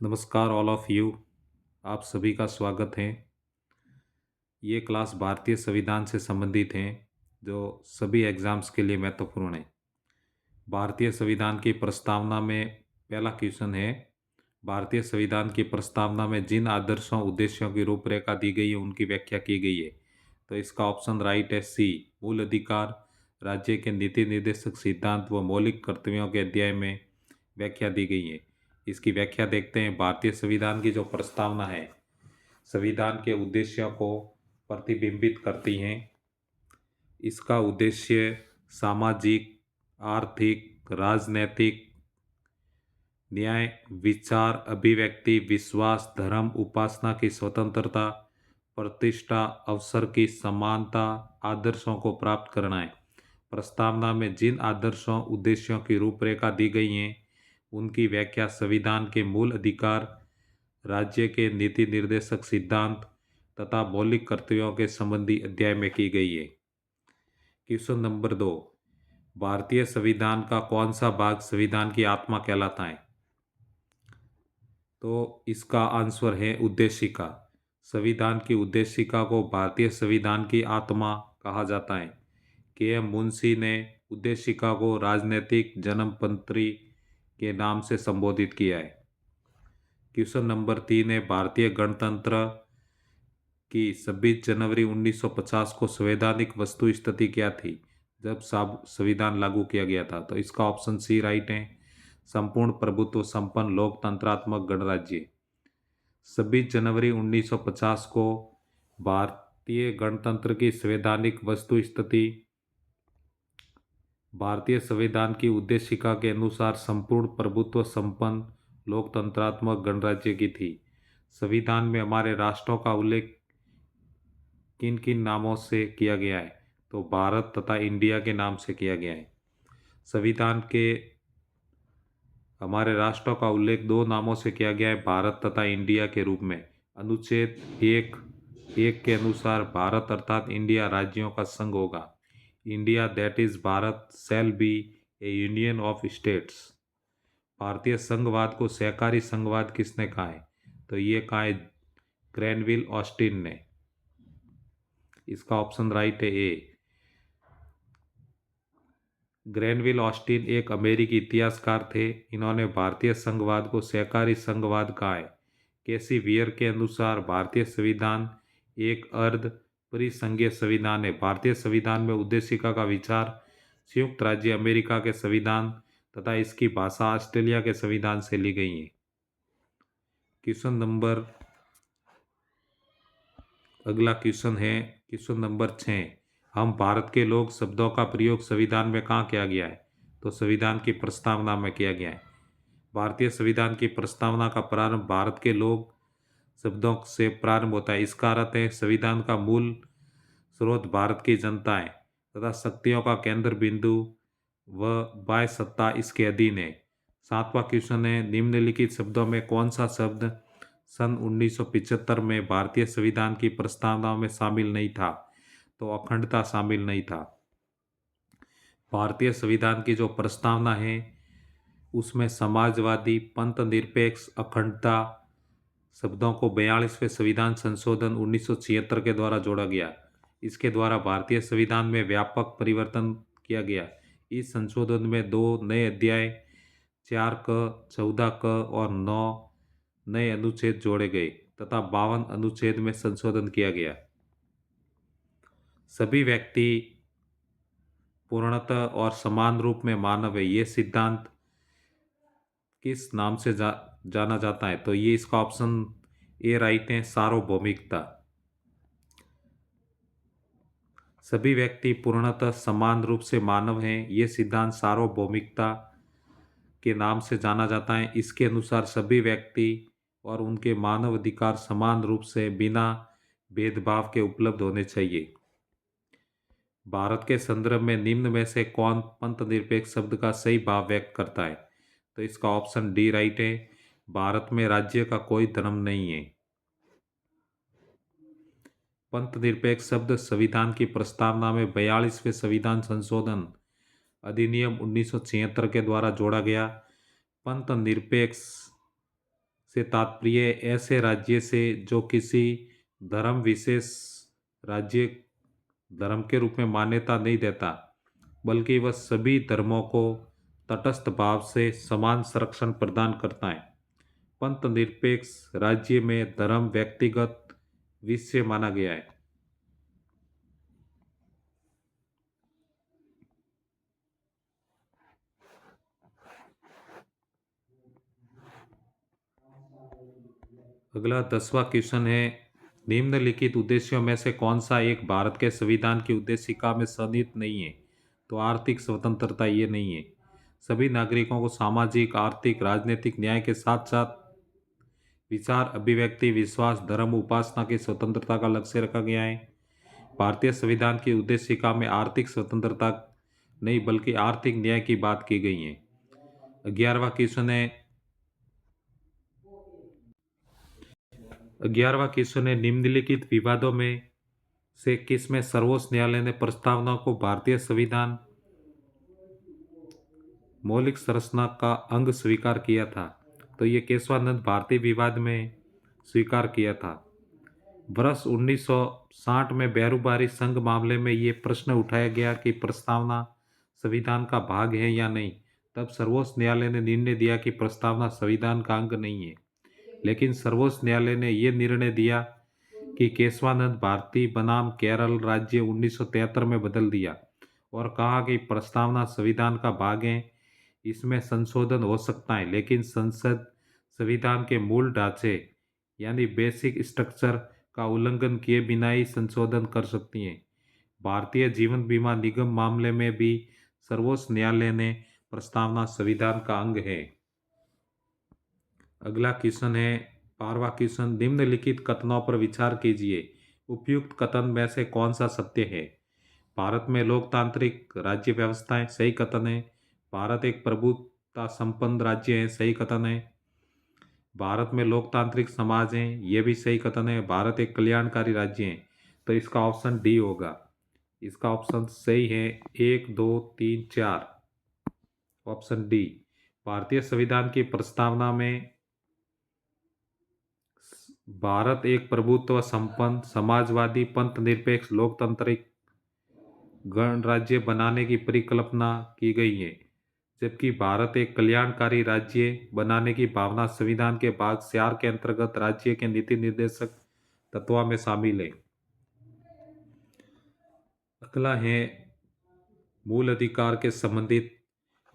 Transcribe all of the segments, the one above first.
नमस्कार all of you. आप सभी का स्वागत है। ये क्लास भारतीय संविधान से संबंधित हैं जो सभी एग्ज़ाम्स के लिए महत्वपूर्ण है। भारतीय संविधान की प्रस्तावना में पहला क्वेश्चन है, भारतीय संविधान की प्रस्तावना में जिन आदर्शों उद्देश्यों की रूपरेखा दी गई है उनकी व्याख्या की गई है। तो इसका ऑप्शन राइट है सी, मूल अधिकार, राज्य के नीति निर्देशक सिद्धांत व मौलिक कर्तव्यों के अध्याय में व्याख्या दी गई है। इसकी व्याख्या देखते हैं। भारतीय संविधान की जो प्रस्तावना है संविधान के उद्देश्यों को प्रतिबिंबित करती हैं। इसका उद्देश्य सामाजिक, आर्थिक, राजनैतिक, न्याय, विचार, अभिव्यक्ति, विश्वास, धर्म, उपासना की स्वतंत्रता, प्रतिष्ठा, अवसर की समानता, आदर्शों को प्राप्त करना है। प्रस्तावना में जिन आदर्शों उद्देश्यों की रूपरेखा दी गई हैं उनकी व्याख्या संविधान के मूल अधिकार, राज्य के नीति निर्देशक सिद्धांत तथा मौलिक कर्तव्यों के संबंधी अध्याय में की गई है। क्वेश्चन नंबर 2, भारतीय संविधान का कौन सा भाग संविधान की आत्मा कहलाता है? तो इसका आंसर है उद्देशिका। संविधान की उद्देशिका को भारतीय संविधान की आत्मा कहा जाता है। के.एम. मुंशी ने उद्देशिका को राजनीतिक जन्मपंत्री के नाम से संबोधित किया है। क्वेश्चन नंबर 3 है, भारतीय गणतंत्र की 26 जनवरी 1950 को संवैधानिक वस्तु स्थिति क्या थी जब संविधान लागू किया गया था? तो इसका ऑप्शन सी राइट है, संपूर्ण प्रभुत्व संपन्न लोकतंत्रात्मक गणराज्य। 26 जनवरी 1950 को भारतीय गणतंत्र की संवैधानिक वस्तु स्थिति भारतीय संविधान की उद्देशिका के अनुसार संपूर्ण प्रभुत्व संपन्न लोकतंत्रात्मक गणराज्य की थी। संविधान में हमारे राष्ट्रों का उल्लेख किन किन नामों से किया गया है? तो भारत तथा इंडिया के नाम से किया गया है। संविधान के हमारे राष्ट्रों का उल्लेख दो नामों से किया गया है, भारत तथा इंडिया के रूप में। अनुच्छेद एक के अनुसार भारत अर्थात इंडिया राज्यों का संघ होगा। India that is Bharat shall be A union of states. भारतीय संघवाद को सहकारी संघवाद किसने कहा है? तो ये कहा है ग्रैनविल ऑस्टिन ने। इसका ऑप्शन राइट है ए। ग्रैनविल ऑस्टिन एक अमेरिकी इतिहासकार थे। इन्होंने भारतीय संघवाद को सहकारी संघवाद कहा है। केसी वियर के अनुसार भारतीय संविधान एक अर्ध परिसंघीय संविधान है। भारतीय संविधान में उद्देशिका का विचार संयुक्त राज्य अमेरिका के संविधान तथा इसकी भाषा ऑस्ट्रेलिया के संविधान से ली गई है। क्वेश्चन नंबर अगला क्वेश्चन है क्वेश्चन नंबर 6, हम भारत के लोग शब्दों का प्रयोग संविधान में कहाँ किया गया है? तो संविधान की प्रस्तावना में किया गया है। भारतीय संविधान की प्रस्तावना का प्रारंभ भारत के लोग शब्दों से प्रारंभ होता है। इसका अर्थ है संविधान का मूल स्रोत भारत की जनता है तथा शक्तियों का केंद्र बिंदु व बाह्य सत्ता इसके अधीन है। 7वां क्वेश्चन है, निम्नलिखित शब्दों में कौन सा शब्द सन 1975 में भारतीय संविधान की प्रस्तावना में शामिल नहीं था? तो अखंडता शामिल नहीं था। भारतीय संविधान की जो प्रस्तावना है उसमें समाजवादी, पंथ निरपेक्ष, अखंडता शब्दों को 42वें संविधान संशोधन 1976 के द्वारा जोड़ा गया। इसके द्वारा भारतीय संविधान में व्यापक परिवर्तन किया गया। इस संशोधन में 2 नए अध्याय 4 क, 14 क और 9 नए अनुच्छेद जोड़े गए तथा 52 अनुच्छेद में संशोधन किया गया। सभी व्यक्ति पूर्णतः और समान रूप में मानव है, ये सिद्धांत किस नाम से जाना जाता है? तो ये इसका ऑप्शन ए राइट है, सार्वभौमिकता। सभी व्यक्ति पूर्णतः समान रूप से मानव हैं, ये सिद्धांत सार्वभौमिकता के नाम से जाना जाता है। इसके अनुसार सभी व्यक्ति और उनके मानव अधिकार समान रूप से बिना भेदभाव के उपलब्ध होने चाहिए। भारत के संदर्भ में निम्न में से कौन पंथ निरपेक्ष शब्द का सही भाव व्यक्त करता है? तो इसका ऑप्शन डी राइट है, भारत में राज्य का कोई धर्म नहीं है। पंथ निरपेक्ष शब्द संविधान की प्रस्तावना में 42वें संविधान संशोधन अधिनियम 1976 के द्वारा जोड़ा गया। पंथ निरपेक्ष से तात्पर्य ऐसे राज्य से जो किसी धर्म विशेष राज्य धर्म के रूप में मान्यता नहीं देता, बल्कि वह सभी धर्मों को तटस्थ भाव से समान संरक्षण प्रदान करता है। पंथ निरपेक्ष राज्य में धर्म व्यक्तिगत विषय माना गया है। अगला 10वां क्वेश्चन है, निम्नलिखित उद्देश्यों में से कौन सा एक भारत के संविधान की उद्देशिका में सन्निहित नहीं है? तो आर्थिक स्वतंत्रता ये नहीं है। सभी नागरिकों को सामाजिक, आर्थिक, राजनीतिक न्याय के साथ साथ विचार, अभिव्यक्ति, विश्वास, धर्म, उपासना की स्वतंत्रता का लक्ष्य रखा गया है। भारतीय संविधान की उद्देशिका में आर्थिक स्वतंत्रता नहीं बल्कि आर्थिक न्याय की बात की गई है। 11वां क्वेश्चन है, 11वां क्वेश्चन है, निम्नलिखित विवादों में से किसमें सर्वोच्च न्यायालय ने प्रस्तावना को भारतीय संविधान मौलिक संरचना का अंग स्वीकार किया था? तो ये केशवानंद भारती विवाद में स्वीकार किया था। वर्ष 1960 में बेरूबारी संघ मामले में ये प्रश्न उठाया गया कि प्रस्तावना संविधान का भाग है या नहीं। तब सर्वोच्च न्यायालय ने निर्णय दिया कि प्रस्तावना संविधान का अंग नहीं है, लेकिन सर्वोच्च न्यायालय ने यह निर्णय दिया कि केशवानंद भारती बनाम केरल राज्य 1973 में बदल दिया और कहा कि प्रस्तावना संविधान का भाग है, इसमें संशोधन हो सकता है, लेकिन संसद संविधान के मूल ढांचे यानी बेसिक स्ट्रक्चर का उल्लंघन किए बिना ही संशोधन कर सकती है। भारतीय जीवन बीमा निगम मामले में भी सर्वोच्च न्यायालय ने प्रस्तावना संविधान का अंग है। अगला क्वेश्चन है 12वां क्वेश्चन, निम्नलिखित कथनों पर विचार कीजिए। उपयुक्त कथन में से कौन सा सत्य है? भारत में लोकतांत्रिक राज्य व्यवस्था है, सही कथन है। भारत एक प्रभुता संपन्न राज्य है, सही कथन है। भारत में लोकतांत्रिक समाज है, यह भी सही कथन है। भारत एक कल्याणकारी राज्य है, तो इसका ऑप्शन डी होगा। इसका ऑप्शन सही है 1 2 3 4, ऑप्शन डी। भारतीय संविधान की प्रस्तावना में भारत एक प्रभुत्व संपन्न समाजवादी पंथ निरपेक्ष लोकतांत्रिक गणराज्य बनाने की परिकल्पना की गई है, जबकि भारत एक कल्याणकारी राज्य बनाने की भावना संविधान के भाग 4 के अंतर्गत राज्य के नीति निर्देशक तत्वों में शामिल है। अगला है मूल अधिकार के संबंधित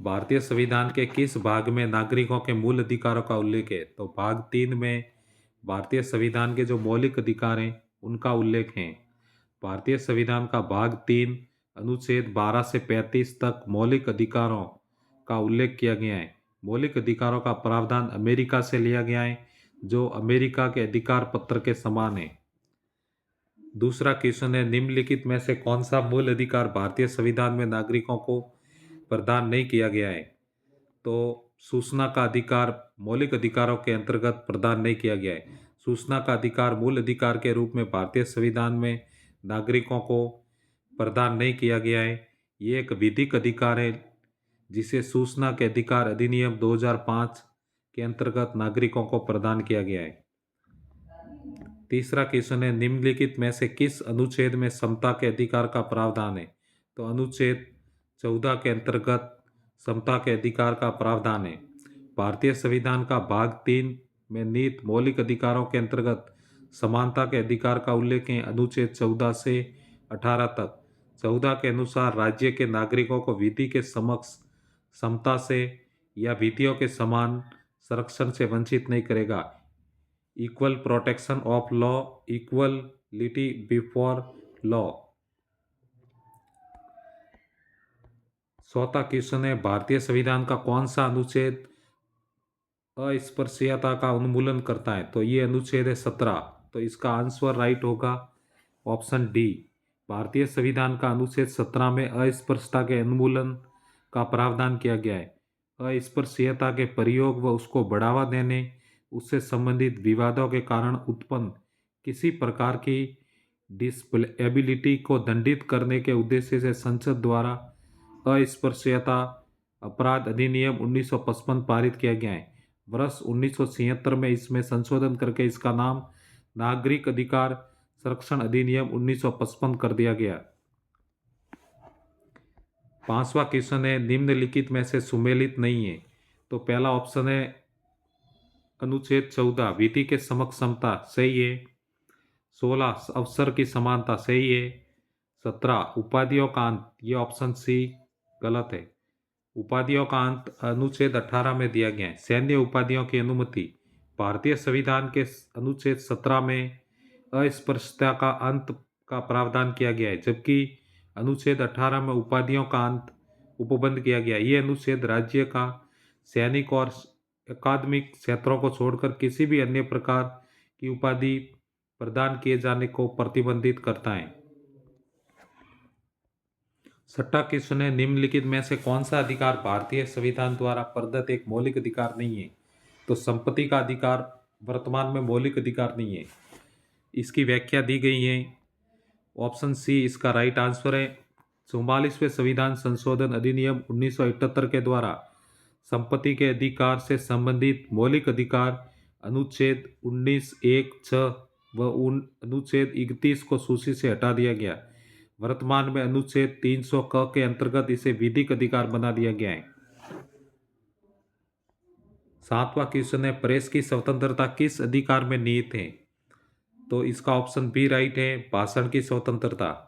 भारतीय संविधान के किस भाग में नागरिकों के मूल अधिकारों का उल्लेख है? तो भाग 3 में भारतीय संविधान के जो मौलिक अधिकार हैं उनका उल्लेख है। भारतीय संविधान का भाग 3 अनुच्छेद 12 से 35 तक मौलिक अधिकारों का उल्लेख किया गया है। मौलिक अधिकारों का प्रावधान अमेरिका से लिया गया है, जो अमेरिका के अधिकार पत्र के समान है। दूसरा क्वेश्चन है, निम्नलिखित में से कौन सा मूल अधिकार भारतीय संविधान में नागरिकों को प्रदान नहीं किया गया है? तो सूचना का अधिकार मौलिक अधिकारों के अंतर्गत प्रदान नहीं किया गया है। सूचना का अधिकार मूल अधिकार के रूप में भारतीय संविधान में नागरिकों को प्रदान नहीं किया गया है। ये एक विधिक अधिकार है जिसे सूचना के अधिकार अधिनियम 2005 के अंतर्गत नागरिकों को प्रदान किया गया है। तीसरा क्वेश्चन है, निम्नलिखित में से किस अनुच्छेद में समता के अधिकार का प्रावधान है? तो अनुच्छेद 14 के अंतर्गत समता के अधिकार का प्रावधान है। भारतीय संविधान का भाग 3 में निहित मौलिक अधिकारों के अंतर्गत समानता के अधिकार का उल्लेख है अनुच्छेद 14 से 18 तक। 14 के अनुसार राज्य के नागरिकों को विधि के समक्ष समता से या विधियों के समान संरक्षण से वंचित नहीं करेगा। Equal protection of law, equality before law. चौथा क्वेश्चन है, भारतीय संविधान का कौन सा अनुच्छेद अस्पृश्यता का उन्मूलन करता है? तो ये अनुच्छेद है 17। तो इसका आंसर राइट होगा ऑप्शन डी। भारतीय संविधान का अनुच्छेद 17 में अस्पृश्यता के उन्मूलन का प्रावधान किया गया है। अस्पृश्यता के प्रयोग व उसको बढ़ावा देने, उससे संबंधित विवादों के कारण उत्पन्न किसी प्रकार की डिसेबिलिटी को दंडित करने के उद्देश्य से संसद द्वारा अस्पृश्यता अपराध अधिनियम 1955 पारित किया गया है। वर्ष 1976 में इसमें संशोधन करके इसका नाम नागरिक अधिकार संरक्षण अधिनियम 1955 कर दिया गया। पांचवा क्वेश्चन है निम्नलिखित में से सुमेलित नहीं है। तो पहला ऑप्शन है अनुच्छेद 14 विधि के समक्ष समता सही है। 16 अवसर की समानता सही है। 17 उपाधियों का अंत, ये ऑप्शन सी गलत है। उपाधियों का अंत अनुच्छेद 18 में दिया गया है। सैन्य उपाधियों की अनुमति भारतीय संविधान के अनुच्छेद 17 में अस्पृश्यता का अंत का प्रावधान किया गया है, जबकि अनुच्छेद 18 में उपाधियों का अंत उपबंध किया गया। ये अनुच्छेद राज्य का सैनिक और अकादमिक क्षेत्रों को छोड़कर किसी भी अन्य प्रकार की उपाधि प्रदान किए जाने को प्रतिबंधित करता है। छठा क्वेश्चन है निम्नलिखित में से कौन सा अधिकार भारतीय संविधान द्वारा प्रदत्त एक मौलिक अधिकार नहीं है। तो संपत्ति का अधिकार वर्तमान में मौलिक अधिकार नहीं है। इसकी व्याख्या दी गई है। ऑप्शन सी इसका राइट आंसर है। 44वें संविधान संशोधन अधिनियम 1978 के द्वारा संपत्ति के अधिकार से संबंधित मौलिक अधिकार अनुच्छेद 19(1)(6) व अनुच्छेद 31 को सूची से हटा दिया गया। वर्तमान में अनुच्छेद 300 क के अंतर्गत इसे विधिक अधिकार बना दिया गया है। सातवां क्वेश्चन है प्रेस की स्वतंत्रता किस अधिकार में निहित है। तो इसका ऑप्शन बी राइट है, भाषण की स्वतंत्रता।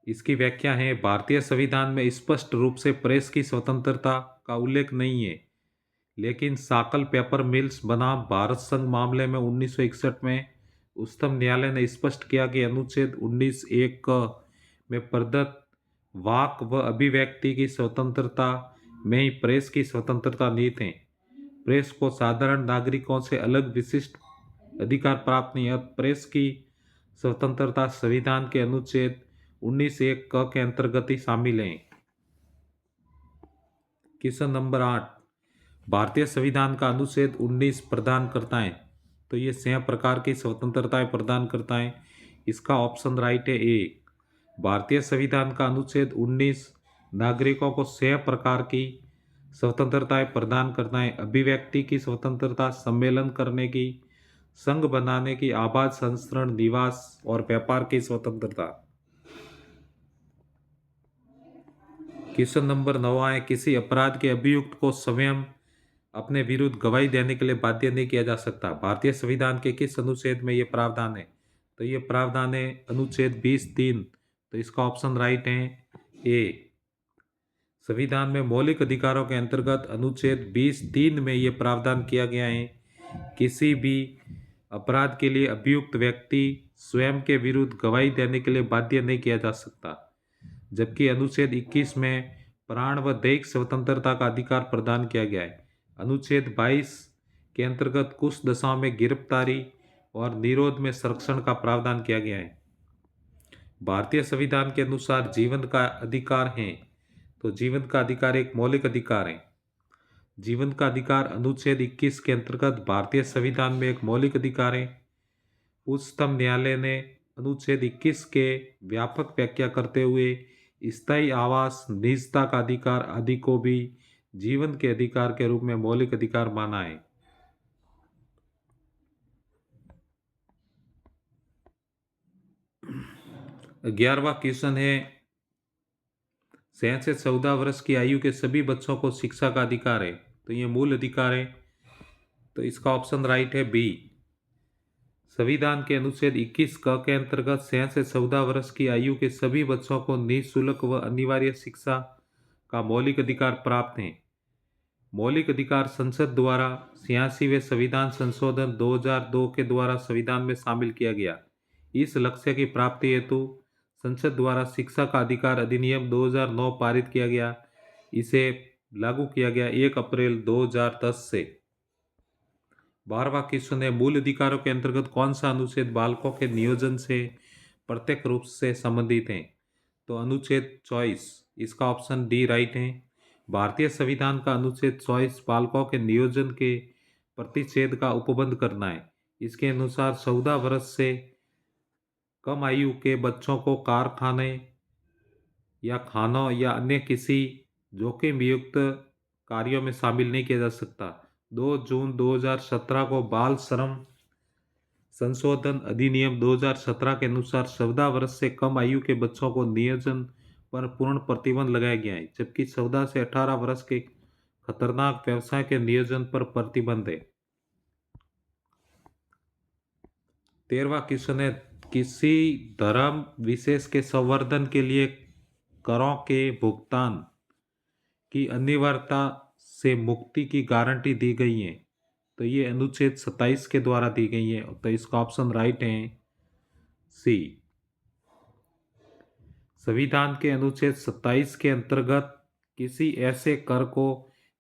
इसकी व्याख्या है भारतीय संविधान में स्पष्ट रूप से प्रेस की स्वतंत्रता का उल्लेख नहीं है, लेकिन साकल पेपर मिल्स बनाम भारत संघ मामले में 1961 में उच्चतम न्यायालय ने स्पष्ट किया कि अनुच्छेद 19(1) में प्रदत्त वाक व अभिव्यक्ति की स्वतंत्रता में ही प्रेस की स्वतंत्रता निहित है। प्रेस को साधारण नागरिकों से अलग विशिष्ट अधिकार प्राप्त नहीं है। प्रेस की स्वतंत्रता संविधान के अनुच्छेद 19(1) क के अंतर्गत ही शामिल है। क्वेश्चन नंबर 8 भारतीय संविधान का अनुच्छेद 19 प्रदान करता है। तो ये 6 प्रकार की स्वतंत्रताएं प्रदान करता है। इसका ऑप्शन राइट है ए। भारतीय संविधान का अनुच्छेद 19 नागरिकों को 6 प्रकार की स्वतंत्रताएं प्रदान करता है। अभिव्यक्ति की स्वतंत्रता, सम्मेलन करने की, संघ बनाने की, आवाज, संस्करण, निवास और व्यापार की स्वतंत्रता। क्वेश्चन नंबर 9 है किसी अपराध के अभियुक्त को स्वयं अपने विरुद्ध गवाही देने के लिए बाध्य नहीं किया जा सकता। भारतीय संविधान के किस अनुच्छेद में यह प्रावधान है। तो ये प्रावधान है अनुच्छेद 20(3). तो इसका ऑप्शन राइट है ए। संविधान में मौलिक अधिकारों के अंतर्गत अनुच्छेद 20(3) में यह प्रावधान किया गया है किसी भी अपराध के लिए अभियुक्त व्यक्ति स्वयं के विरुद्ध गवाही देने के लिए बाध्य नहीं किया जा सकता। जबकि अनुच्छेद 21 में प्राण व दैहिक स्वतंत्रता का अधिकार प्रदान किया गया है। अनुच्छेद 22 के अंतर्गत कुछ दशाओं में गिरफ्तारी और निरोध में संरक्षण का प्रावधान किया गया है। भारतीय संविधान के अनुसार जीवन का अधिकार है। तो जीवन का अधिकार एक मौलिक अधिकार है। जीवन का अधिकार अनुच्छेद 21 के अंतर्गत भारतीय संविधान में एक मौलिक अधिकार है। उच्चतम न्यायालय ने अनुच्छेद 21 के व्यापक व्याख्या करते हुए स्थायी आवास, निजता का अधिकार आदि को भी जीवन के अधिकार के रूप में मौलिक अधिकार माना है। ग्यारहवां क्वेश्चन है 6 से 14 वर्ष की आयु के सभी बच्चों को शिक्षा का अधिकार है। तो ये मूल अधिकार है। तो इसका ऑप्शन राइट है बी। संविधान के अनुच्छेद 21 क के अंतर्गत 6 से 14 वर्ष की आयु के सभी बच्चों को निःशुल्क व अनिवार्य शिक्षा का मौलिक अधिकार प्राप्त है। मौलिक अधिकार संसद द्वारा 86वें संविधान संशोधन 2002 के द्वारा संविधान में शामिल किया गया। इस लक्ष्य की प्राप्ति हेतु संसद द्वारा शिक्षा का अधिकार अधिनियम 2009 पारित किया गया। इसे लागू किया गया 1 अप्रैल 2010 से। 12वां क्वेश्चन है मूल अधिकारों के अंतर्गत कौन सा अनुच्छेद बालकों के नियोजन से प्रत्यक्ष रूप से संबंधित है। तो अनुच्छेद 24। इसका ऑप्शन डी राइट है। भारतीय संविधान का अनुच्छेद 24 बालकों के नियोजन के प्रतिषेध का उपबंध करना है। इसके अनुसार 14 वर्ष से कम आयु के बच्चों को कारखाने या खानों या अन्य किसी जोखिम युक्त कार्यों में शामिल नहीं किया जा सकता। 2 जून 2017 को बाल श्रम संशोधन अधिनियम 2017 के अनुसार 14 वर्ष से कम आयु के बच्चों को नियोजन पर पूर्ण प्रतिबंध लगाया गया है, जबकि 14 से 18 वर्ष के खतरनाक व्यवसाय के नियोजन पर प्रतिबंध है। 13वां क्वेश्चन है, किसी धर्म विशेष के संवर्धन के लिए करों के भुगतान की अनिवार्यता से मुक्ति की गारंटी दी गई है। तो ये अनुच्छेद 27 के द्वारा दी गई है। तो इसका ऑप्शन राइट है सी। संविधान के अनुच्छेद 27 के अंतर्गत किसी ऐसे कर को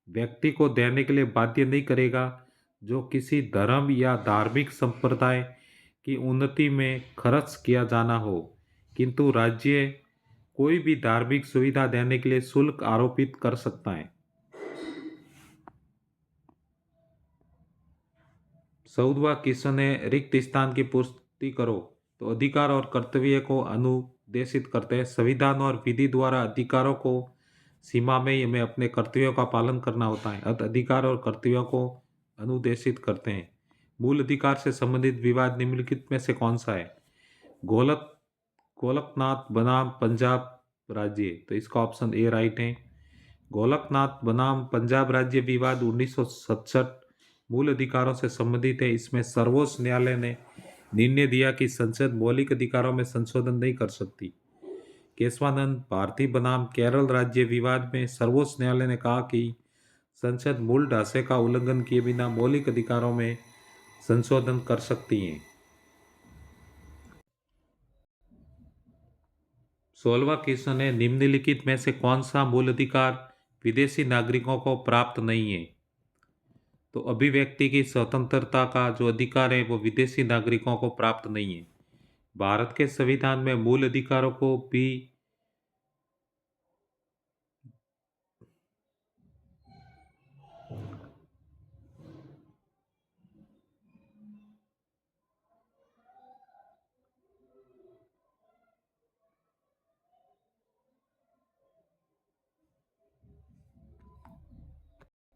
व्यक्ति को देने के लिए बाध्य नहीं करेगा जो किसी धर्म या धार्मिक संप्रदाय की उन्नति में खर्च किया जाना हो, किंतु राज्य कोई भी धार्मिक सुविधा देने के लिए शुल्क आरोपित कर सकता है। 14वां क्वेश्चन है, रिक्त स्थान की पूर्ति करो। तो अधिकार और कर्तव्य को अनुदेशित करते हैं। संविधान और विधि द्वारा अधिकारों को सीमा में हमें अपने कर्तव्यों का पालन करना होता है। अतः अधिकार और कर्तव्यों को अनुदेशित करते हैं। मूल अधिकार से संबंधित विवाद निम्नलिखित में से कौन सा है? गोलकनाथ बनाम पंजाब राज्य। तो इसका ऑप्शन ए राइट है। गोलकनाथ बनाम पंजाब राज्य विवाद 1967 मूल अधिकारों से संबंधित है। इसमें सर्वोच्च न्यायालय ने निर्णय दिया कि संसद मौलिक अधिकारों में संशोधन नहीं कर सकती। केशवानंद भारती बनाम केरल राज्य विवाद में सर्वोच्च न्यायालय ने कहा कि संसद मूल ढांचे का उल्लंघन किए बिना मौलिक अधिकारों में संशोधन कर सकती है। 16वां क्वेश्चन है, निम्नलिखित में से कौन सा मूल अधिकार विदेशी नागरिकों को प्राप्त नहीं है? तो अभिव्यक्ति की स्वतंत्रता का जो अधिकार है वो विदेशी नागरिकों को प्राप्त नहीं है। भारत के संविधान में मूल अधिकारों को भी